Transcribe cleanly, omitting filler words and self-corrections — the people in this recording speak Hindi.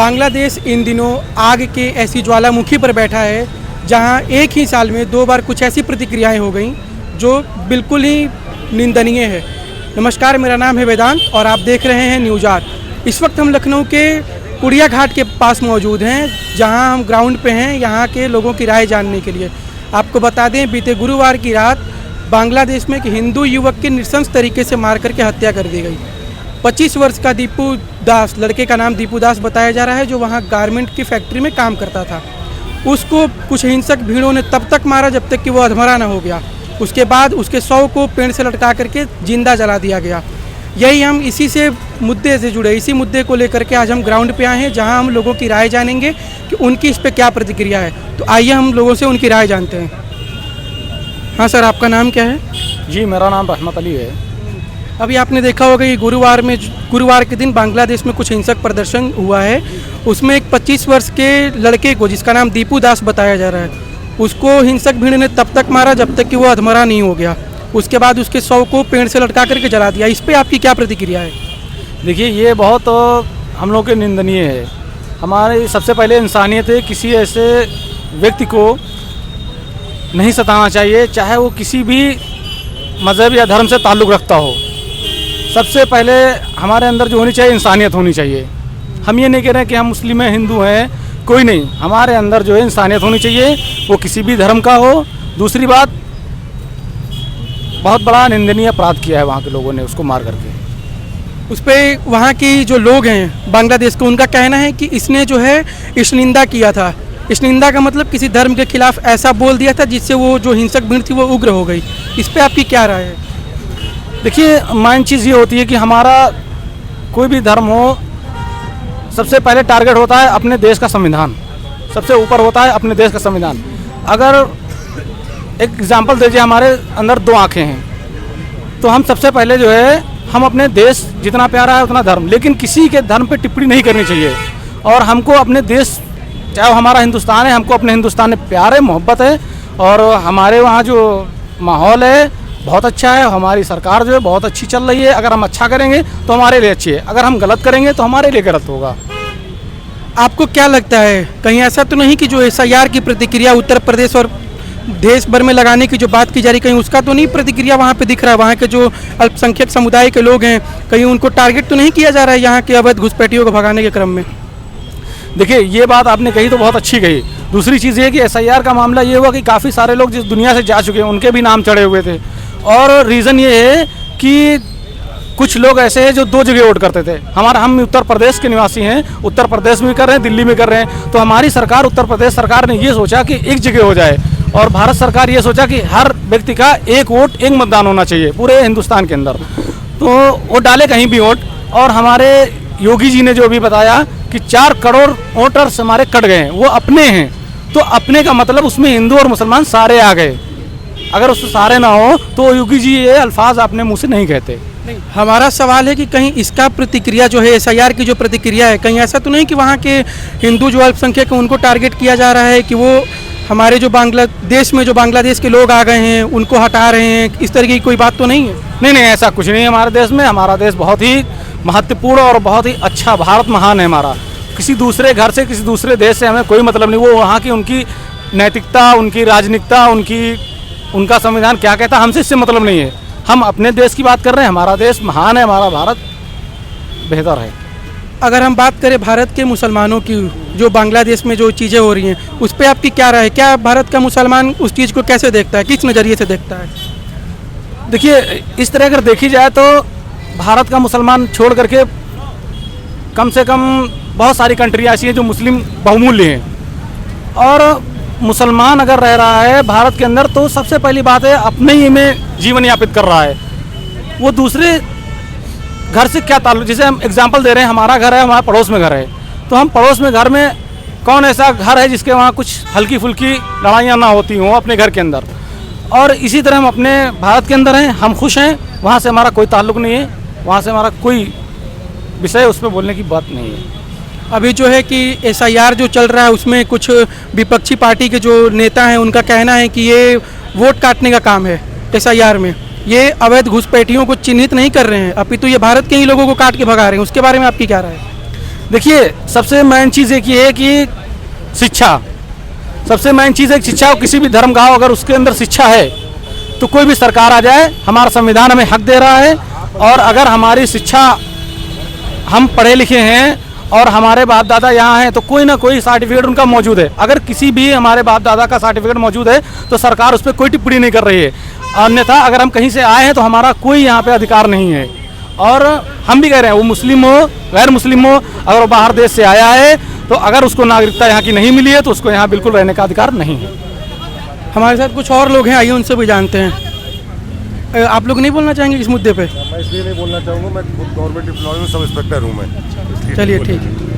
बांग्लादेश इन दिनों आग के ऐसी ज्वालामुखी पर बैठा है जहां एक ही साल में 2 बार कुछ ऐसी प्रतिक्रियाएं हो गई जो बिल्कुल ही निंदनीय है। नमस्कार, मेरा नाम है वेदांत और आप देख रहे हैं न्यूज़ आर। इस वक्त हम लखनऊ के कुड़िया घाट के पास मौजूद हैं जहां हम ग्राउंड पे हैं यहाँ के लोगों की राय जानने के लिए। आपको बता दें, बीते गुरुवार की रात बांग्लादेश में एक हिंदू युवक की नृशंस तरीके से मार करके हत्या कर दी गई। 25 वर्ष का दीपू दास, लड़के का नाम दीपू दास बताया जा रहा है, जो वहाँ गारमेंट की फैक्ट्री में काम करता था। उसको कुछ हिंसक भीड़ों ने तब तक मारा जब तक कि वो अधमरा न हो गया। उसके बाद उसके शव को पेड़ से लटका करके जिंदा जला दिया गया। यही हम इसी से मुद्दे से जुड़े, इसी मुद्दे को लेकर के आज हम ग्राउंड पे आए हैं जहां हम लोगों की राय जानेंगे कि उनकी इस पे क्या प्रतिक्रिया है। तो आइए हम लोगों से उनकी राय जानते हैं। हाँ सर, आपका नाम क्या है? जी, मेरा नाम रहमत अली है। अभी आपने देखा होगा कि गुरुवार के दिन बांग्लादेश में कुछ हिंसक प्रदर्शन हुआ है। उसमें एक 25 वर्ष के लड़के को, जिसका नाम दीपू दास बताया जा रहा है, उसको हिंसक भीड़ ने तब तक मारा जब तक कि वो अधमरा नहीं हो गया। उसके बाद उसके शव को पेड़ से लटका करके जला दिया। इस पे आपकी क्या प्रतिक्रिया है? देखिए, ये बहुत हम लोग के निंदनीय है। हमारे सबसे पहले इंसानियत है, किसी ऐसे व्यक्ति को नहीं सताना चाहिए, चाहे वो किसी भी मज़हब या धर्म से ताल्लुक़ रखता हो। सबसे पहले हमारे अंदर जो होनी चाहिए, इंसानियत होनी चाहिए। हम ये नहीं कह रहे हैं कि हम मुस्लिम हैं, हिंदू हैं, कोई नहीं। हमारे अंदर जो है इंसानियत होनी चाहिए, वो किसी भी धर्म का हो। दूसरी बात, बहुत बड़ा निंदनीय अपराध किया है वहाँ के लोगों ने उसको मार करके। उस पर वहाँ की जो लोग हैं बांग्लादेश को, उनका कहना है कि इसने जो है इश्निंदा किया था। इश्निंदा का मतलब किसी धर्म के खिलाफ ऐसा बोल दिया था जिससे वो जो हिंसक भीड़ थी वो उग्र हो गई। इस पर आपकी क्या राय है? देखिए, मेन चीज़ ये होती है कि हमारा कोई भी धर्म हो, सबसे पहले टारगेट होता है अपने देश का संविधान। सबसे ऊपर होता है अपने देश का संविधान। अगर एक एग्जांपल दीजिए, हमारे अंदर 2 आँखें हैं, तो हम सबसे पहले जो है हम अपने देश जितना प्यारा है उतना धर्म, लेकिन किसी के धर्म पे टिप्पणी नहीं करनी चाहिए। और हमको अपने देश, चाहे हमारा हिंदुस्तान है, हमको अपने हिंदुस्तान में प्यार है, मोहब्बत है। और हमारे वहाँ जो माहौल है बहुत अच्छा है। हमारी सरकार जो है बहुत अच्छी चल रही है। अगर हम अच्छा करेंगे तो हमारे लिए अच्छी है, अगर हम गलत करेंगे तो हमारे लिए गलत होगा। आपको क्या लगता है, कहीं ऐसा तो नहीं कि जो SIR की प्रतिक्रिया उत्तर प्रदेश और देश भर में लगाने की जो बात की जा रही, कहीं उसका तो नहीं प्रतिक्रिया वहाँ पे दिख रहा है? वहाँ के जो अल्पसंख्यक समुदाय के लोग हैं, कहीं उनको टारगेट तो नहीं किया जा रहा है यहाँ के अवैध घुसपैठियों को भगाने के क्रम में? देखिए, ये बात आपने कही तो बहुत अच्छी कही। दूसरी चीज़ ये कि SIR का मामला ये हुआ कि काफ़ी सारे लोग जिस दुनिया से जा चुके हैं उनके भी नाम चढ़े हुए थे। और रीज़न ये है कि कुछ लोग ऐसे हैं जो 2 जगह वोट करते थे। हम उत्तर प्रदेश के निवासी हैं, उत्तर प्रदेश में कर रहे हैं, दिल्ली में कर रहे हैं। तो हमारी सरकार, उत्तर प्रदेश सरकार ने ये सोचा कि एक जगह हो जाए, और भारत सरकार ये सोचा कि हर व्यक्ति का 1 वोट 1 मतदान होना चाहिए पूरे हिंदुस्तान के अंदर। तो वो डाले कहीं भी वोट। और हमारे योगी जी ने जो भी बताया कि 4 करोड़ वोटर्स हमारे कट गए हैं, वो अपने हैं। तो अपने का मतलब उसमें हिंदू और मुसलमान सारे आ गए। अगर उससे सारे ना हो तो योगी जी ये अल्फाज अपने मुंह से नहीं कहते। नहीं, हमारा सवाल है कि कहीं इसका प्रतिक्रिया जो है, SIR की जो प्रतिक्रिया है, कहीं ऐसा तो नहीं कि वहाँ के हिंदू जो अल्पसंख्यक हैं उनको टारगेट किया जा रहा है कि वो हमारे जो बांग्लादेश में जो बांग्लादेश के लोग आ गए हैं उनको हटा रहे हैं? इस तरह की कोई बात तो नहीं है? नहीं, ऐसा कुछ नहीं है हमारे देश में। हमारा देश बहुत ही महत्वपूर्ण और बहुत ही अच्छा, भारत महान है हमारा। किसी दूसरे घर से, किसी दूसरे देश से हमें कोई मतलब नहीं। वो वहाँ की उनकी नैतिकता, उनकी राजनीतिकता, उनका संविधान क्या कहता है, हमसे इससे मतलब नहीं है। हम अपने देश की बात कर रहे हैं। हमारा देश महान है, हमारा भारत बेहतर है। अगर हम बात करें भारत के मुसलमानों की, जो बांग्लादेश में जो चीज़ें हो रही हैं, उस पर आपकी क्या राय है? क्या भारत का मुसलमान उस चीज़ को कैसे देखता है, किस नज़रिए से देखता है? देखिए, इस तरह अगर देखी जाए तो भारत का मुसलमान छोड़ करके कम से कम बहुत सारी कंट्री ऐसी हैं जो मुस्लिम बहुमूल्य हैं। और मुसलमान अगर रह रहा है भारत के अंदर तो सबसे पहली बात है अपने ही में जीवन यापित कर रहा है। वो दूसरे घर से क्या ताल्लुक? जैसे हम एग्जांपल दे रहे हैं, हमारा घर है, हमारे पड़ोस में घर है, तो हम पड़ोस में घर में कौन ऐसा घर है जिसके वहाँ कुछ हल्की फुल्की लड़ाइयाँ ना होती हों अपने घर के अंदर? और इसी तरह हम अपने भारत के अंदर हैं, हम खुश हैं, वहाँ से हमारा कोई ताल्लुक नहीं है, वहाँ से हमारा कोई विषय उस पर बोलने की बात नहीं है। अभी जो है कि SIR जो चल रहा है उसमें कुछ विपक्षी पार्टी के जो नेता हैं उनका कहना है कि ये वोट काटने का काम है। SIR में ये अवैध घुसपैठियों को चिन्हित नहीं कर रहे हैं, अपितु ये भारत के ही लोगों को काट के भगा रहे हैं। उसके बारे में आपकी क्या राय है? देखिए, सबसे मेन चीज़ एक ये है कि शिक्षा, सबसे मेन चीज़ है कि शिक्षा। किसी भी धर्म का हो, अगर उसके अंदर शिक्षा है तो कोई भी सरकार आ जाए, हमारा संविधान हमें हक दे रहा है। और अगर हमारी शिक्षा, हम पढ़े लिखे हैं और हमारे बाप दादा यहाँ हैं, तो कोई ना कोई सर्टिफिकेट उनका मौजूद है। अगर किसी भी हमारे बाप दादा का सर्टिफिकेट मौजूद है तो सरकार उस पर कोई टिप्पणी नहीं कर रही है। अन्यथा अगर हम कहीं से आए हैं तो हमारा कोई यहाँ पे अधिकार नहीं है। और हम भी कह रहे हैं, वो मुस्लिम हो, गैर मुस्लिम हो, अगर वो बाहर देश से आया है तो अगर उसको नागरिकता यहाँ की नहीं मिली है तो उसको यहाँ बिल्कुल रहने का अधिकार नहीं है। हमारे साथ कुछ और लोग हैं, आइए उनसे भी जानते हैं। आप लोग नहीं बोलना चाहेंगे इस मुद्दे पे? मैं इसलिए नहीं बोलना चाहूँगा, मैं खुद गवर्नमेंट एम्प्लॉय हूँ, सब इंस्पेक्टर हूँ मैं। चलिए ठीक है।